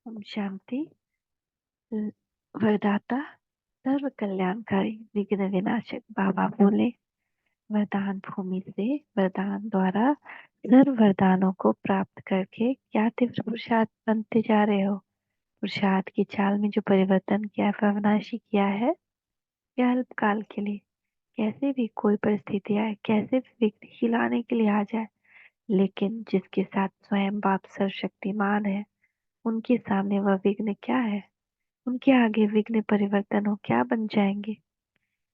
ओम शांति। ल- वरदाता सर्व कल्याणकारी विघ्न विनाशक बाबा बोले, वरदान भूमि से वरदान द्वारा सर्व वरदानों को प्राप्त करके क्या तीव्र पुरुषार्थ बनते जा रहे हो। पुरुषार्थ की चाल में जो परिवर्तन किया है, अविनाशी किया है, यह अल्पकाल के लिए। कैसे भी कोई परिस्थिति आए, कैसे भी विघ्न हिलाने के लिए आ जाए, लेकिन जिसके साथ स्वयं बाप सर्वशक्तिमान है, उनके सामने वह विघ्न क्या है। उनके आगे विघ्न परिवर्तन हो क्या बन जाएंगे।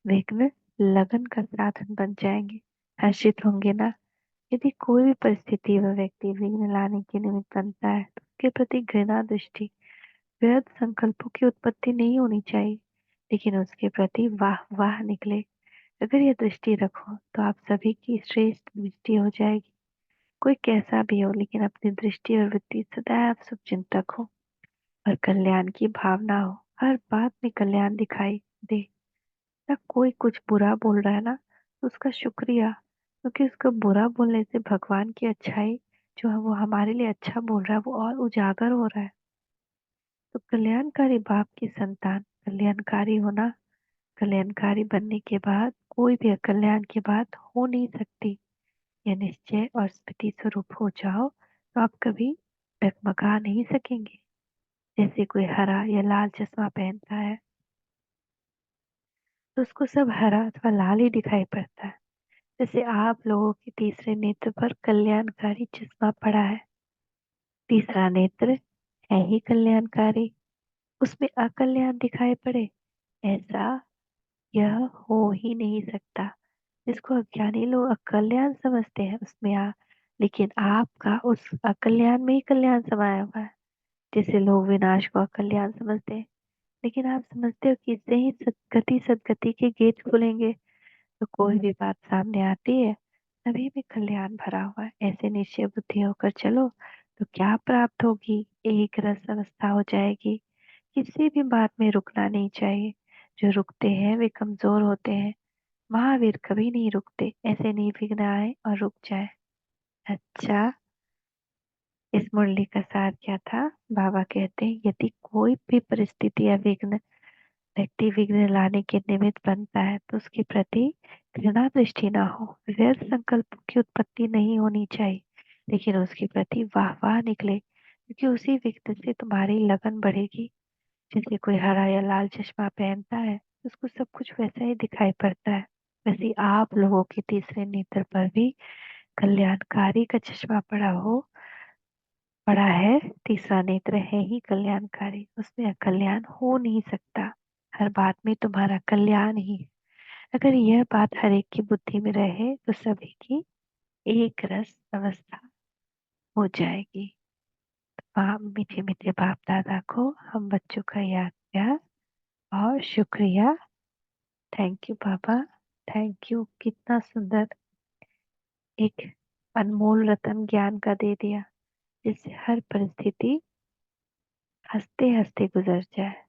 विघ्न लगन का साधन बन जाएंगे। हर्षित होंगे ना। यदि कोई भी परिस्थिति व व्यक्ति विघ्न लाने के निमित्त बनता है तो उसके प्रति घृणा दृष्टि, व्यर्थ संकल्पों की उत्पत्ति नहीं होनी चाहिए, लेकिन उसके प्रति वाह वाह निकले। अगर यह दृष्टि रखो तो आप सभी की श्रेष्ठ दृष्टि हो जाएगी। कोई कैसा भी हो, लेकिन अपनी दृष्टि और वृत्ति सदैव शुभचिंतक हो और कल्याण की भावना हो। हर बात में कल्याण दिखाई दे। ना कोई कुछ बुरा बोल रहा है ना, तो उसका शुक्रिया, क्योंकि उसको बुरा बोलने से भगवान की अच्छाई जो है वो हमारे लिए अच्छा बोल रहा है, वो और उजागर हो रहा है। तो कल्याणकारी बाप की संतान कल्याणकारी होना, कल्याणकारी बनने के बाद कोई भी अकल्याण की बात हो नहीं सकती। यह निश्चय और स्मृति स्वरूप हो जाओ तो आप कभी डगमगा नहीं सकेंगे। जैसे कोई हरा या लाल चश्मा पहनता है तो उसको सब हरा अथवा लाल ही दिखाई पड़ता है। जैसे आप लोगों के तीसरे नेत्र पर कल्याणकारी चश्मा पड़ा है, तीसरा नेत्र है ही कल्याणकारी, उसमें अकल्याण दिखाई पड़े, ऐसा यह हो ही नहीं सकता। जिसको अज्ञानी लोग अकल्याण समझते हैं उसमें लेकिन आपका उस अकल्याण में ही कल्याण समाया हुआ है। जैसे लोग विनाश को अकल्याण समझते हैं, लेकिन आप समझते हो कि इससे ही सदगति सदगति के गेट खुलेंगे। तो कोई भी बात सामने आती है, सभी में कल्याण भरा हुआ है, ऐसे निश्चय बुद्धि होकर चलो तो क्या प्राप्त होगी। एक रस अवस्था हो जाएगी। किसी भी बात में रुकना नहीं चाहिए। जो रुकते हैं वे कमजोर होते हैं। महावीर कभी नहीं रुकते, ऐसे नहीं विघ्न आए और रुक जाए। अच्छा, इस मुरली का सार क्या था। बाबा कहते हैं यदि कोई भी परिस्थिति या विघ्न व्यक्ति विघ्न लाने के निमित्त बनता है तो उसके प्रति घृणा दृष्टि ना हो, व्यर्थ संकल्प की उत्पत्ति नहीं होनी चाहिए, लेकिन उसके प्रति वाह वाह निकले, क्योंकि उसी विघ्न से तुम्हारी लगन बढ़ेगी। जैसे कोई हरा या लाल चश्मा पहनता है, उसको सब कुछ वैसा ही दिखाई पड़ता है। वैसे ही आप लोगों के तीसरे नेत्र पर भी कल्याणकारी का चश्मा पड़ा है। तीसरा नेत्र है ही कल्याणकारी, उसमें अकल्याण हो नहीं सकता। हर बात में तुम्हारा कल्याण ही है। अगर यह बात हर एक की बुद्धि में रहे तो सभी की एक रस अवस्था हो जाएगी। मीठे मीठे बाप दादा को हम बच्चों का याद प्यार और शुक्रिया। Thank you Baba, thank you. कितना सुंदर एक अनमोल रतन ज्ञान का दे दिया, जिससे हर परिस्थिति हंसते हंसते गुजर जाए।